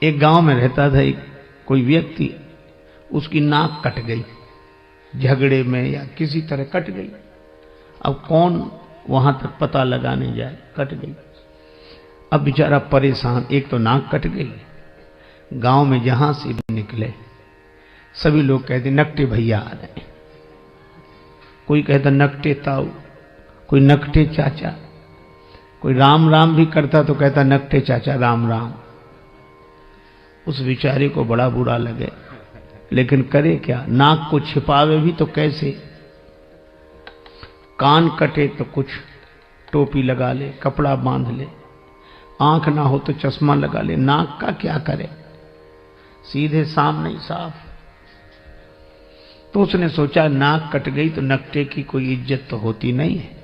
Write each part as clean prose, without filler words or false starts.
एक गांव में रहता था एक कोई व्यक्ति, उसकी नाक कट गई, झगड़े में या किसी तरह कट गई। अब कौन वहां तक पता लगाने जाए, कट गई। अब बेचारा परेशान, एक तो नाक कट गई, गांव में जहां से भी निकले सभी लोग कहते नकटे भैया आ रहे हैं। कोई कहता नकटे ताऊ, कोई नकटे चाचा, कोई राम राम भी करता तो कहता नकटे चाचा राम राम। उस बेचारे को बड़ा बुरा लगे, लेकिन करे क्या, नाक को छिपावे भी तो कैसे। कान कटे तो कुछ टोपी लगा ले, कपड़ा बांध ले, आंख ना हो तो चश्मा लगा ले, नाक का क्या करे, सीधे सामने ही साफ। तो उसने सोचा नाक कट गई तो नकटे की कोई इज्जत तो होती नहीं है।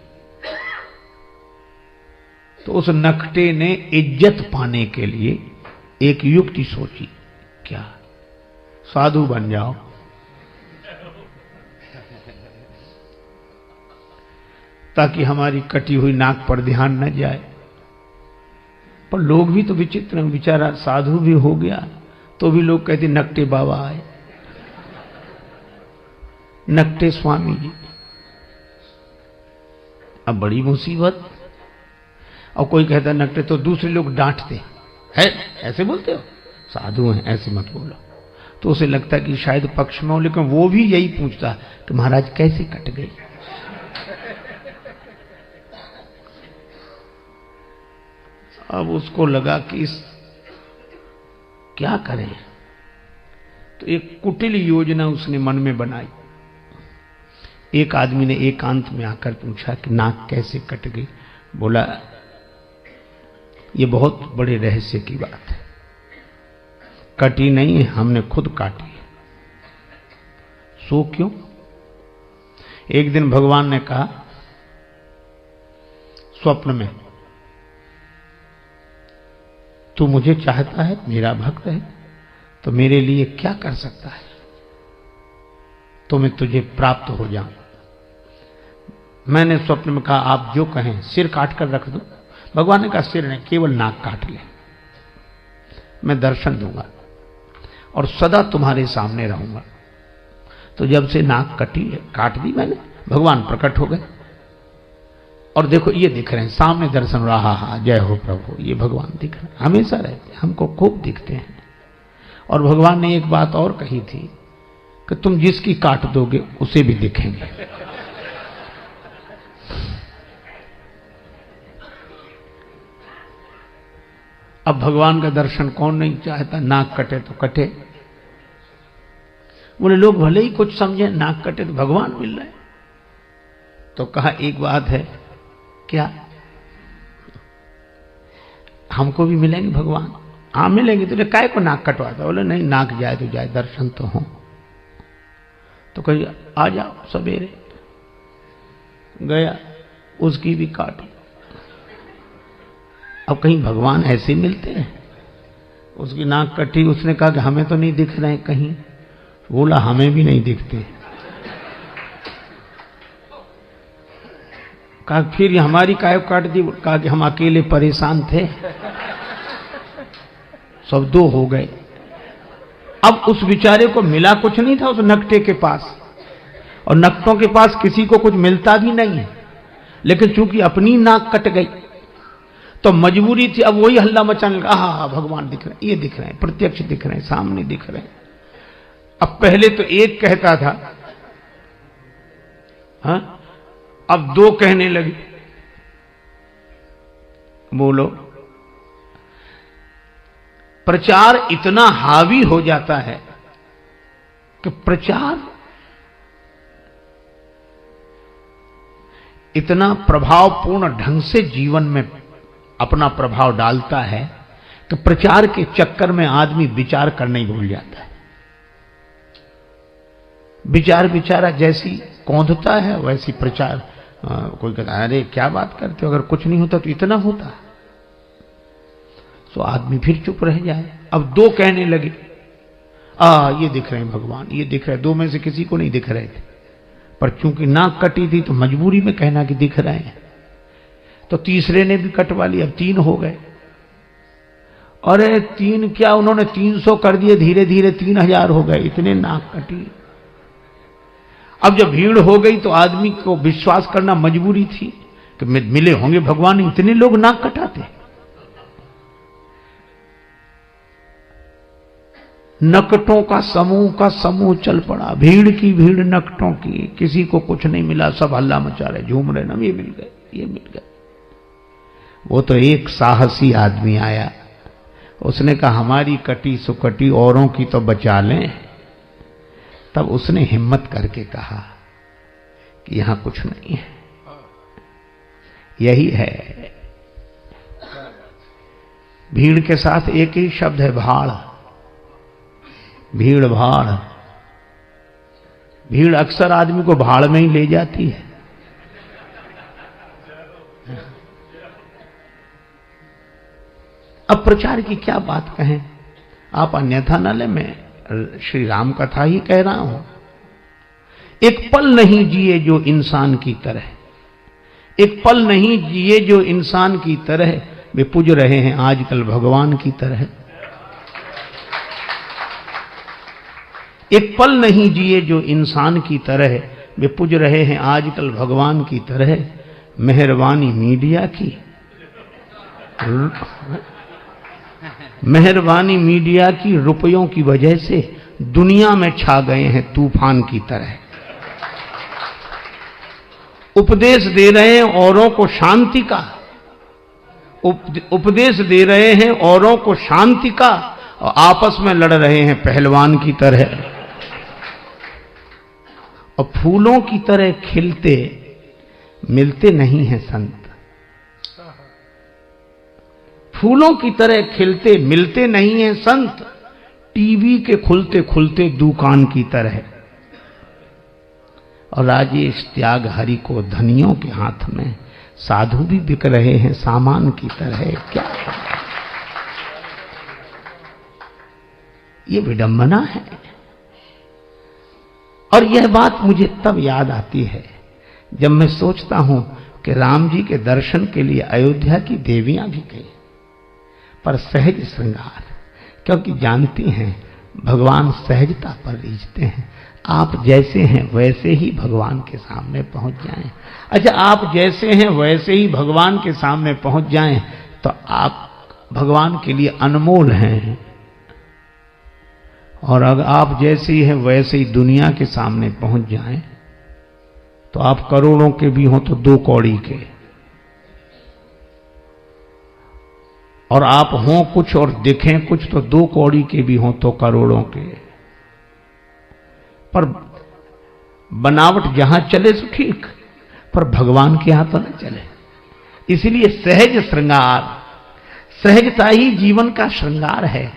तो उस नकटे ने इज्जत पाने के लिए एक युक्ति सोची, क्या, साधु बन जाओ। ताकि हमारी कटी हुई नाक पर ध्यान न जाए। पर लोग भी तो विचित्र हैं, बेचारा साधु भी हो गया तो भी लोग कहते नकटे बाबा आए, नकटे स्वामी जी। अब बड़ी मुसीबत। और कोई कहता नकटे तो दूसरे लोग डांटते हैं, ऐसे बोलते हो, साधु हैं ऐसे मत बोलो। तो उसे लगता कि शायद पक्ष में हो, लेकिन वो भी यही पूछता कि महाराज कैसे कट गई। अब उसको लगा कि इस क्या करें, तो एक कुटिल योजना उसने मन में बनाई। एक आदमी ने एकांत में आकर पूछा कि नाक कैसे कट गई। बोला ये बहुत बड़े रहस्य की बात है, कटी नहीं है, हमने खुद काटी है। सो क्यों? एक दिन भगवान ने कहा स्वप्न में, तू मुझे चाहता है, मेरा भक्त है, तो मेरे लिए क्या कर सकता है, तो मैं तुझे प्राप्त हो जाऊं। मैंने स्वप्न में कहा आप जो कहें, सिर काट कर रख दो। भगवान ने कहा सिर नहीं, केवल नाक काट ले, मैं दर्शन दूंगा और सदा तुम्हारे सामने रहूंगा। तो जब से नाक कटी है, काट दी मैंने, भगवान प्रकट हो गए और देखो ये दिख रहे हैं सामने, दर्शन रहा। हा जय हो प्रभु, ये भगवान दिख रहे हैं, हमेशा रहते, हमको खूब दिखते हैं। और भगवान ने एक बात और कही थी कि तुम जिसकी काट दोगे उसे भी दिखेंगे। अब भगवान का दर्शन कौन नहीं चाहता, नाक कटे तो कटे। बोले लोग भले ही कुछ समझे, नाक कटे तो भगवान मिल रहे। तो कहा एक बात है, क्या, हमको भी मिलेंगे भगवान? हाँ मिलेंगे। तुझे काय को नाक कटवाता? बोले नहीं, नाक जाए तो जाए, दर्शन तो हो। तो कही आ जाओ सवेरे। गया, उसकी भी काटी। अब कहीं भगवान ऐसे मिलते हैं? उसकी नाक कटी, उसने कहा कि हमें तो नहीं दिख रहे कहीं। बोला हमें भी नहीं दिखते। कहा फिर हमारी काय काट दी? कहा कि हम अकेले परेशान थे, सब दो हो गए। अब उस बेचारे को मिला कुछ नहीं था उस नकटे के पास, और नकटों के पास किसी को कुछ मिलता भी नहीं है। लेकिन चूंकि अपनी नाक कट गई तो मजबूरी थी, अब वही हल्ला मचाने लगा, हा भगवान दिख रहे हैं, ये दिख रहे हैं, प्रत्यक्ष दिख रहे हैं, सामने दिख रहे हैं। अब पहले तो एक कहता था, हाँ, अब दो कहने लगे। बोलो, प्रचार इतना हावी हो जाता है कि प्रचार इतना प्रभावपूर्ण ढंग से जीवन में अपना प्रभाव डालता है कि प्रचार के चक्कर में आदमी विचार करना ही भूल जाता है। विचार बेचारा जैसी कौंधता है वैसी प्रचार। कोई कहता है अरे क्या बात करते हो, अगर कुछ नहीं होता तो इतना होता। तो आदमी फिर चुप रह जाए। अब दो कहने लगे, ये दिख रहे हैं भगवान, ये दिख रहे हैं। दो में से किसी को नहीं दिख रहे थे, पर चूंकि नाक कटी थी तो मजबूरी में कहना कि दिख रहे हैं। तो तीसरे ने भी कटवा लिया, अब तीन हो गए। अरे 3 क्या, उन्होंने 300 कर दिए, धीरे धीरे 3000 हो गए, इतने नाक कटी। अब जब भीड़ हो गई तो आदमी को विश्वास करना मजबूरी थी कि मिले होंगे भगवान, इतने लोग नाक कटाते। नकटों का समूह चल पड़ा, भीड़ की भीड़ नकटों की, किसी को कुछ नहीं मिला, सब हल्ला मचा रहे, झूम रहे, ना ये मिल गए, ये मिल गए। वो तो एक साहसी आदमी आया, उसने कहा हमारी कटी सुकटी औरों की तो बचा लें। तब उसने हिम्मत करके कहा कि यहां कुछ नहीं है, यही है। भीड़ के साथ एक ही शब्द है, भाड़। भीड़ भाड़, भीड़ अक्सर आदमी को भाड़ में ही ले जाती है। अब प्रचार की क्या बात कहें, आप अन्यथा न ले, मैं श्री राम कथा ही कह रहा हूं। एक पल नहीं जिए जो इंसान की तरह, एक पल नहीं जिए जो इंसान की तरह, वे पूज रहे हैं आजकल भगवान की तरह। एक पल नहीं जिए जो इंसान की तरह, वे पूज रहे हैं आजकल भगवान की तरह। मेहरबानी मीडिया की, मेहरबानी मीडिया की, रुपयों की वजह से दुनिया में छा गए हैं तूफान की तरह। उपदेश दे रहे हैं औरों को शांति का, उपदेश दे रहे हैं औरों को शांति का, और आपस में लड़ रहे हैं पहलवान की तरह। और फूलों की तरह खिलते मिलते नहीं हैं संत, फूलों की तरह खिलते मिलते नहीं हैं संत, टीवी के खुलते खुलते दुकान की तरह। और राजेश त्याग हरि को धनियों के हाथ में, साधु भी बिक रहे हैं सामान की तरह। क्या ये विडंबना है। और यह बात मुझे तब याद आती है जब मैं सोचता हूं कि राम जी के दर्शन के लिए अयोध्या की देवियां भी गई, पर सहज श्रृंगार, क्योंकि जानती हैं भगवान सहजता पर रीझते हैं। आप जैसे हैं वैसे ही भगवान के सामने पहुंच जाएं। अच्छा, आप जैसे हैं वैसे ही भगवान के सामने पहुंच जाएं तो आप भगवान के लिए अनमोल हैं। और अगर आप जैसे ही हैं वैसे ही दुनिया के सामने पहुंच जाएं तो आप करोड़ों के भी हों तो 2 कौड़ी के, और आप हों कुछ और दिखें कुछ तो 2 कौड़ी के भी हों तो करोड़ों के। पर बनावट जहां चले तो ठीक, पर भगवान के यहां तो न चले। इसलिए सहज श्रृंगार, सहजता ही जीवन का श्रृंगार है।